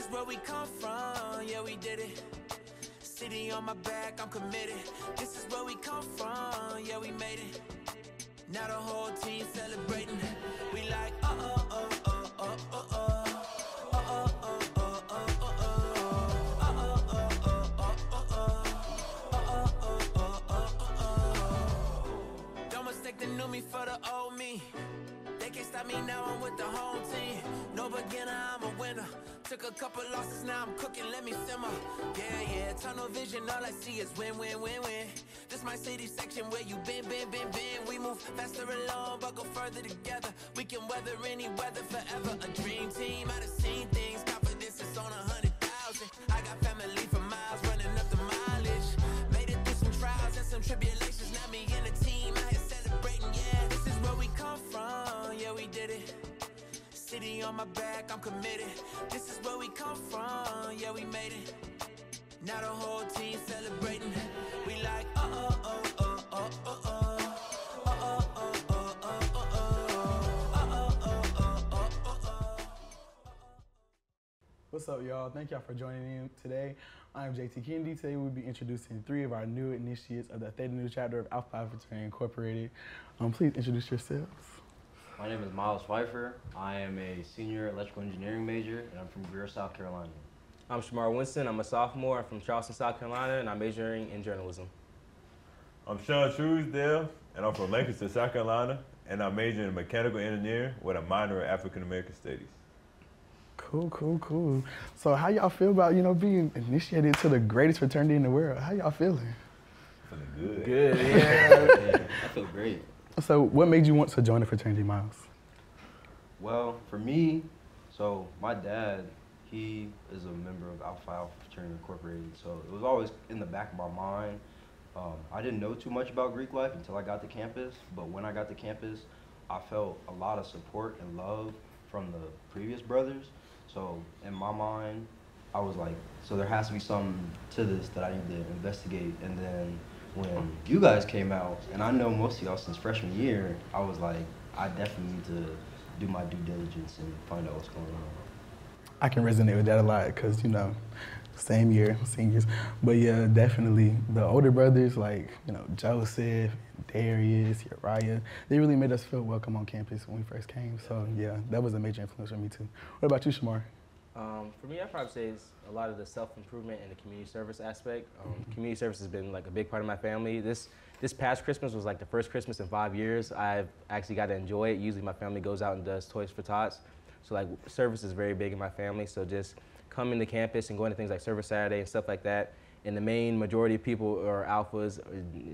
is where we come from, yeah, we did it. City on my back, I'm committed. This is where we come from, yeah, we made it. Now the whole team celebrating. We like, Don't mistake the new me for the old me. They can't stop me now, I'm with the home team. No beginner, I'm a winner. Took a couple losses, now I'm cooking, let me simmer. Yeah, tunnel vision, all I see is win, win, win, win. This my city section where you been. We move faster alone, but go further together. We can weather any weather forever. A dream team, I done seen things. Confidence is on 100,000. I got family for miles, running up the mileage. Made it through some trials and some tribulations. Now me and the team out here celebrating, yeah. This is where we come from, yeah, we did it. City on my back, I'm committed. This is where we come from, yeah, we made it. Now the whole team celebrating. We like, What's up, y'all? Thank y'all for joining in today. I'm JT Kennedy. Today we'll be introducing 3 of our new initiates of the Theta Nu chapter of Alpha Phi Fraternity Incorporated. Please introduce yourselves. My name is Phifer. I am a senior electrical engineering major, and I'm from Greer, South Carolina. I'm Shamar Winston. I'm a sophomore. I'm from Charleston, South Carolina, and I'm majoring in journalism. I'm Truesdale, and I'm from Lancaster, South Carolina, and I'm majoring in mechanical engineering with a minor in African American studies. Cool. So how y'all feel about, being initiated to the greatest fraternity in the world? How y'all feeling? Feeling good. Good, yeah. I feel great. So what made you want to join the fraternity, Miles? Well, for me, so my dad, he is a member of Alpha Phi Fraternity Incorporated, so it was always in the back of my mind. I didn't know too much about Greek life until I got to campus, but when I got to campus, I felt a lot of support and love from the previous brothers. So in my mind, I was like, so there has to be something to this that I need to investigate. And then when you guys came out, and I know most of y'all since freshman year, I was like, I definitely need to do my due diligence and find out what's going on. I can resonate with that a lot because, same year, seniors. But yeah, definitely the older brothers like, Joseph, Darius, Uriah, they really made us feel welcome on campus when we first came. So yeah, that was a major influence for me too. What about you, Shamar? For me, I'd probably say it's a lot of the self-improvement and the community service aspect. Community service has been like a big part of my family. This past Christmas was like the first Christmas in 5 years I've actually got to enjoy it. Usually my family goes out and does Toys for Tots. So like service is very big in my family. So just coming to campus and going to things like Service Saturday and stuff like that. And the main majority of people are alphas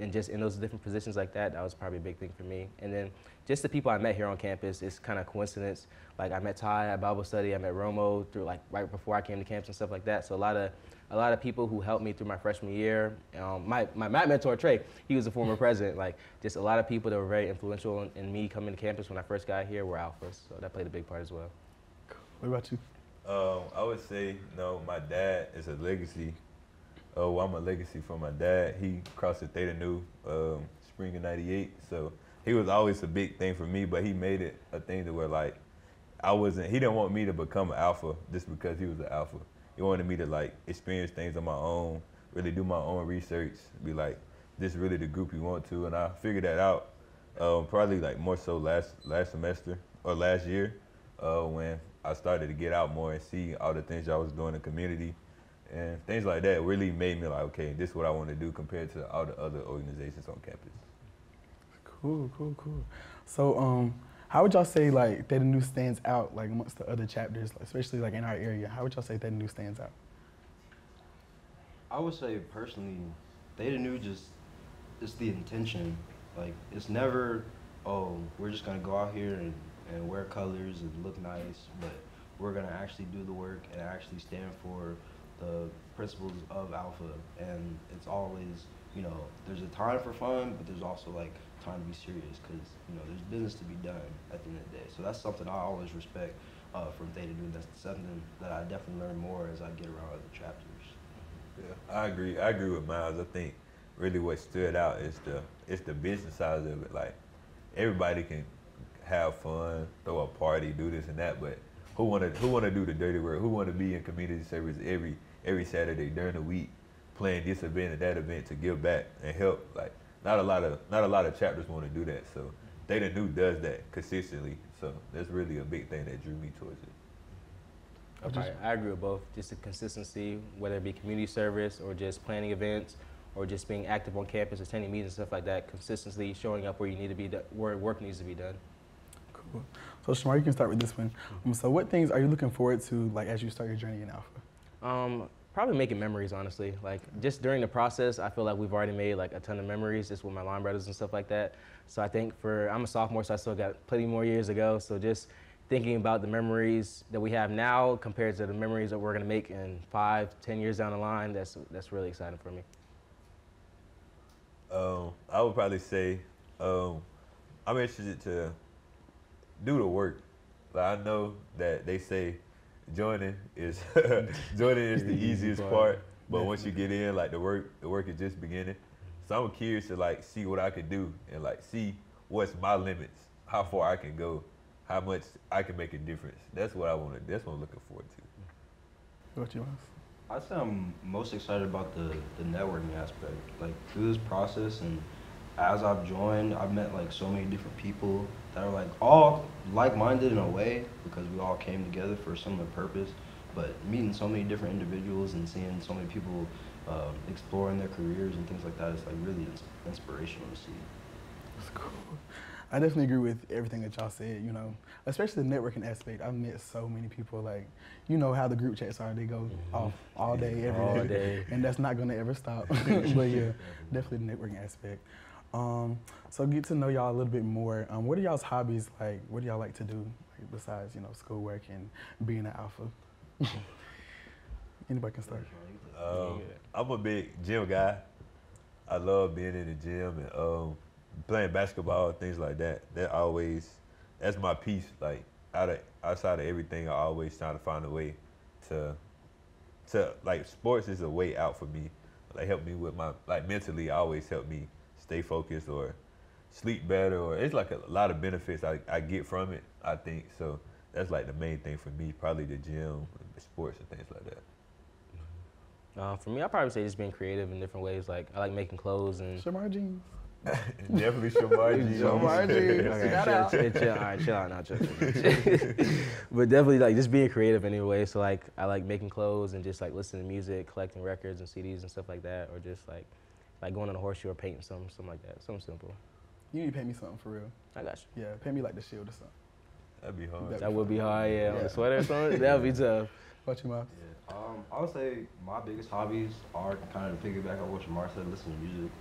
and just in those different positions like that, that was probably a big thing for me. And then just the people I met here on campus, it's kind of coincidence. Like I met Ty at Bible study, I met Romo through like right before I came to campus and stuff like that. So a lot of people who helped me through my freshman year. My mentor, Trey, he was a former president. Like just a lot of people that were very influential in me coming to campus when I first got here were alphas. So that played a big part as well. What about you? I would say, my dad is a legacy. I'm a legacy from my dad. He crossed the Theta Nu spring of '98, so he was always a big thing for me, but he made it a thing to where like he didn't want me to become an alpha just because he was an alpha. He wanted me to like experience things on my own, really do my own research, be like, this really the group you want to, and I figured that out probably like more so last semester or last year when I started to get out more and see all the things I was doing in the community. And things like that really made me like, okay, this is what I want to do compared to all the other organizations on campus. Cool. So how would y'all say like Theta Nu stands out like amongst the other chapters, like, especially like in our area? How would y'all say Theta Nu stands out? I would say personally, Theta Nu it's the intention. Like it's never, oh, we're just gonna go out here and wear colors and look nice, but we're gonna actually do the work and actually stand for the principles of Alpha. And it's always, there's a time for fun, but there's also like time to be serious because, there's business to be done at the end of the day. So that's something I always respect from Theta Nu. That's something that I definitely learn more as I get around other chapters. Yeah, I agree with Miles. I think really what stood out is the business side of it. Like everybody can have fun, throw a party, do this and that, but who wanna do the dirty work, who wanna be in community service every Saturday during the week, playing this event and that event to give back and help. Like not a lot of chapters want to do that. So Theta Nu does that consistently. So that's really a big thing that drew me towards it. I agree with both. Just the consistency, whether it be community service or just planning events or just being active on campus, attending meetings and stuff like that, consistently showing up where you need to be, where work needs to be done. Cool. So Shamar, you can start with this one. So what things are you looking forward to, like, as you start your journey in Alpha? Probably making memories, honestly. Like, just during the process, I feel like we've already made like a ton of memories just with my line brothers and stuff like that. So I think I'm a sophomore, so I still got plenty more years to go. So just thinking about the memories that we have now compared to the memories that we're gonna make in 5, 10 years down the line, that's really exciting for me. I would probably say I'm interested to do the work. Like, I know that they say joining is the easiest part, but once you get in, like the work is just beginning. So I'm curious to like see what I can do and like see what's my limits, how far I can go, how much I can make a difference. That's what I want to. That's what I'm looking forward to. What you want? I'd say I'm most excited about the networking aspect. Like through this process and as I've joined, I've met like so many different people that are like all like-minded in a way because we all came together for a similar purpose. But meeting so many different individuals and seeing so many people exploring their careers and things like that is like really inspirational to see. That's cool. I definitely agree with everything that y'all said, you know, especially the networking aspect. I've met so many people, like, you know how the group chats are, they go off all day, every day. And that's not gonna ever stop. But yeah, definitely the networking aspect. So get to know y'all a little bit more. What are y'all's hobbies like? What do y'all like to do like, besides, you know, schoolwork and being an alpha? Anybody can start. I'm a big gym guy. I love being in the gym and playing basketball, things like that. That's my piece. Like outside of everything, I always try to find a way to like sports is a way out for me. Like help me with my mentally, always help me stay focused or sleep better, or it's like a lot of benefits I get from it, I think. So that's like the main thing for me, probably the gym, sports and things like that. For me, I'd probably say just being creative in different ways. Like I like making clothes and Shamar jeans. Definitely Shamar jeans. Shamar jeans. Okay, all right, chill out now, chill. But definitely like just being creative anyway. So like I like making clothes and just like listening to music, collecting records and CDs and stuff like that, or just like going on a horseshoe or painting something like that. Something simple. You need to pay me something for real. I got you. Yeah, pay me like the shield or something. That'd be hard. That would be hard, yeah. On a sweater or something, that would be tough. What you, Miles? Yeah. I would say my biggest hobbies are kind of to piggyback on what Shamar said, listening to music.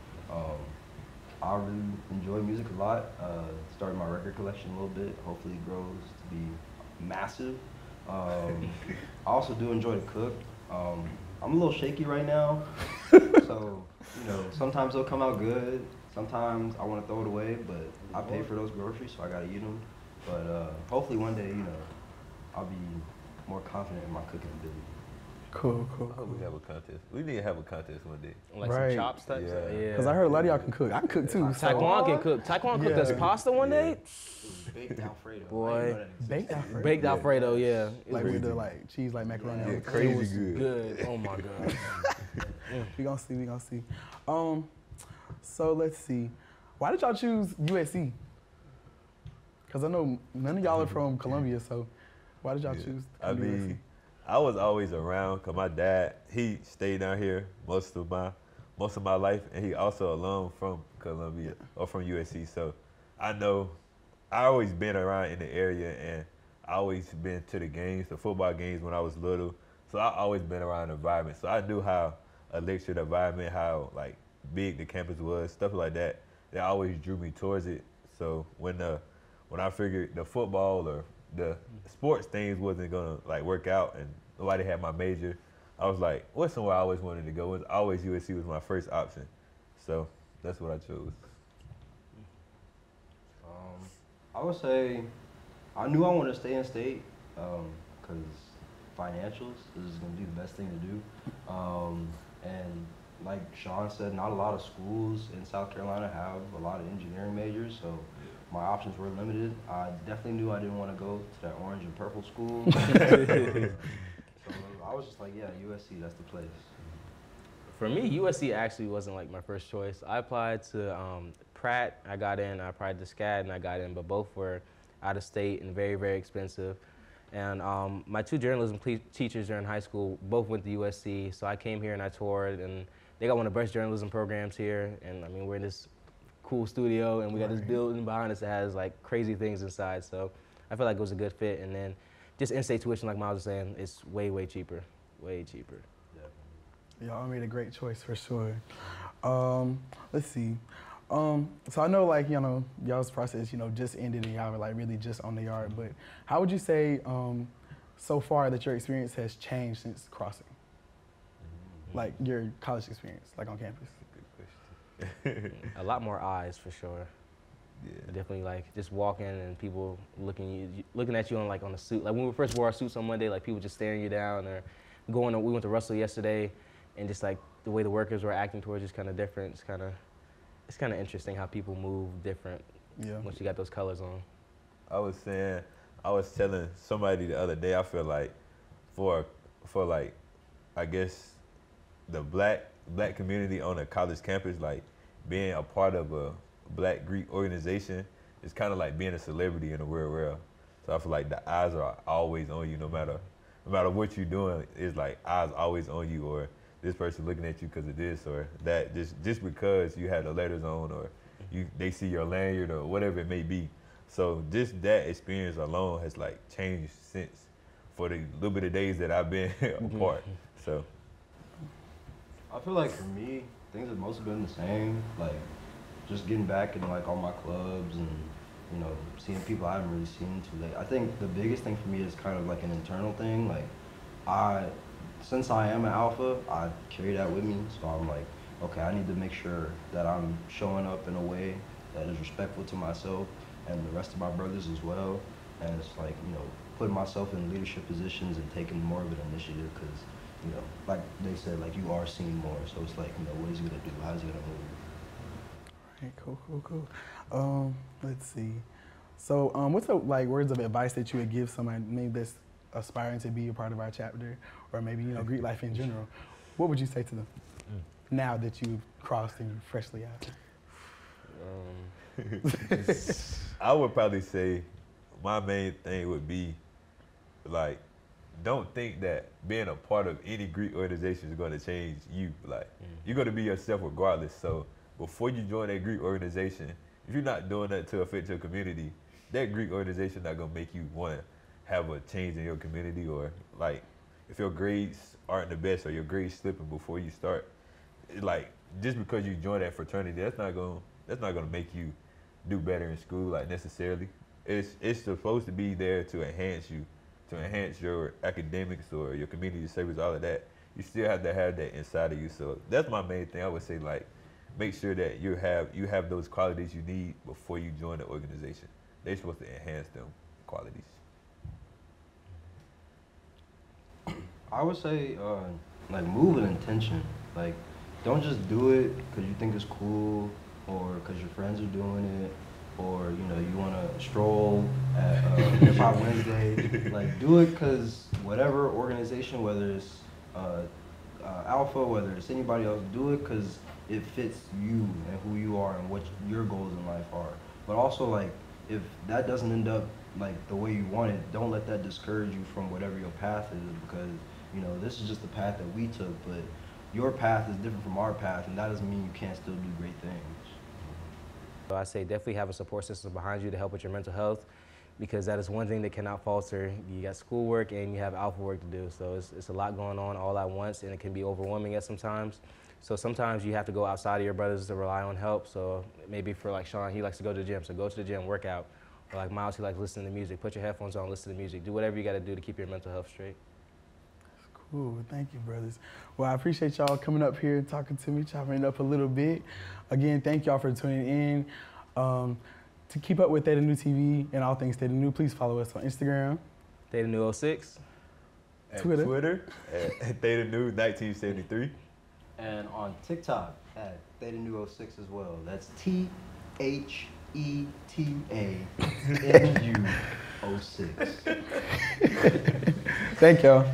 I really enjoy music a lot. Started my record collection a little bit. Hopefully it grows to be massive. I also do enjoy to cook. I'm a little shaky right now, so you know sometimes they'll come out good. Sometimes I want to throw it away, but I pay for those groceries, so I gotta eat them. But hopefully one day, you know, I'll be more confident in my cooking ability. Cool. I hope we have a contest. We need to have a contest one day. Like Right. some chops type stuff. Yeah. Because I heard a lot of y'all can cook. I can cook too. So. Taekwon can cook. Taekwon cooked us pasta one day. Baked Alfredo. Boy. Baked Alfredo. Baked Alfredo, yeah. It Like was with the like cheese, like macaroni. Yeah, on crazy it was good. good. Oh my god. We gonna see. So let's see. Why did y'all choose USC? Because I know none of y'all are from Columbia, so why did y'all choose USC? I was always around because my dad, he stayed down here most of my life, and he also alum from Columbia or from USC. So I know I always been around in the area, and I always been to the games, the football games when I was little. So I always been around the environment. So I knew how electric the environment, how like big the campus was, stuff like that. That always drew me towards it. So when I figured the football or the sports things wasn't gonna like work out and nobody had my major, I was like, what's somewhere I always wanted to go? It was always USC was my first option. So that's what I chose. I would say I knew I wanted to stay in state because financials is going to be the best thing to do. And like Sean said, not a lot of schools in South Carolina have a lot of engineering majors, so my options were limited. I definitely knew I didn't want to go to that orange and purple school. So I was just like, yeah, USC, that's the place. For me, USC actually wasn't like my first choice. I applied to Pratt, I got in. I applied to SCAD, and I got in, but both were out of state and very, very expensive. And my two journalism teachers during high school both went to USC, so I came here and I toured, and they got one of the best journalism programs here. And I mean, we're in this cool studio, and we got this building behind us that has like crazy things inside. So I feel like it was a good fit. And then just in-state tuition, like Miles was saying, it's way, way cheaper, way cheaper. Y'all made a great choice for sure. Let's see. So I know, like, you know, y'all's process, you know, just ended and y'all were like really just on the yard, but how would you say so far that your experience has changed since crossing? Like your college experience, like on campus? Good question. A lot more eyes for sure. Yeah. Definitely like just walking and people looking at you on like on a suit. Like when we first wore our suits on Monday, like people just staring you down, or we went to Russell yesterday, and just like the way the workers were acting towards you is kind of different. It's kind of interesting how people move different once you got those colors on. I was telling somebody the other day, I feel like for like, I guess the black community on a college campus, like being a part of a Black Greek organization is kind of like being a celebrity in the real world. So I feel like the eyes are always on you, no matter what you're doing. It's like eyes always on you, or this person looking at you because of this or that, just because you have the letters on, or they see your lanyard or whatever it may be. So just that experience alone has like changed since for the little bit of days that I've been apart. So I feel like for me, things have mostly been the same. Like just getting back in like all my clubs and, you know, seeing people I haven't really seen too late. I think the biggest thing for me is kind of like an internal thing. Like since I am an alpha, I carry that with me. So I'm like, okay, I need to make sure that I'm showing up in a way that is respectful to myself and the rest of my brothers as well. And it's like, you know, putting myself in leadership positions and taking more of an initiative because, you know, like they said, like you are seen more. So it's like, you know, what is he gonna do? How's he gonna move? All right, cool. Let's see. So what's the like words of advice that you would give somebody maybe that's aspiring to be a part of our chapter, or maybe, you know, Greek life in general? What would you say to them now that you've crossed and you're freshly out? I would probably say my main thing would be like, don't think that being a part of any Greek organization is going to change you. Like you're going to be yourself regardless. So before you join that Greek organization, if you're not doing that to affect your community, that Greek organization not going to make you want to have a change in your community, or like if your grades aren't the best or your grades slipping before you start, like just because you join that fraternity, that's not going to make you do better in school, like necessarily. It's supposed to be there to enhance you, to enhance your academics or your community service, all of that. You still have to have that inside of you. So that's my main thing. I would say, like, make sure that you have those qualities you need before you join the organization. They're supposed to enhance them qualities. I would say, like, move with intention. Like, don't just do it because you think it's cool or because your friends are doing it, or, you know, you want to stroll at Hip Hop Wednesday. Like, do it because whatever organization, whether it's Alpha, whether it's anybody else, do it because it fits you and who you are and what your goals in life are. But also, like, if that doesn't end up like the way you want it, don't let that discourage you from whatever your path is, because, you know, this is just the path that we took, but your path is different from our path, and that doesn't mean you can't still do great things. So I say definitely have a support system behind you to help with your mental health, because that is one thing that cannot falter. You got schoolwork and you have alpha work to do, so it's a lot going on all at once, and it can be overwhelming at sometimes. So sometimes you have to go outside of your brothers to rely on help. So maybe for like Sean, he likes to go to the gym, so go to the gym, work out. Or like Miles, he likes listening to music. Put your headphones on, listen to music. Do whatever you got to do to keep your mental health straight. Cool, thank you, brothers. Well, I appreciate y'all coming up here and talking to me, chopping it up a little bit. Again, thank y'all for tuning in. To keep up with Theta Nu TV and all things Theta Nu, please follow us on Instagram. Theta Nu 06. Twitter at Theta Nu 1973. And on TikTok at Theta Nu 06 as well. That's THETA ETANU06. Thank y'all.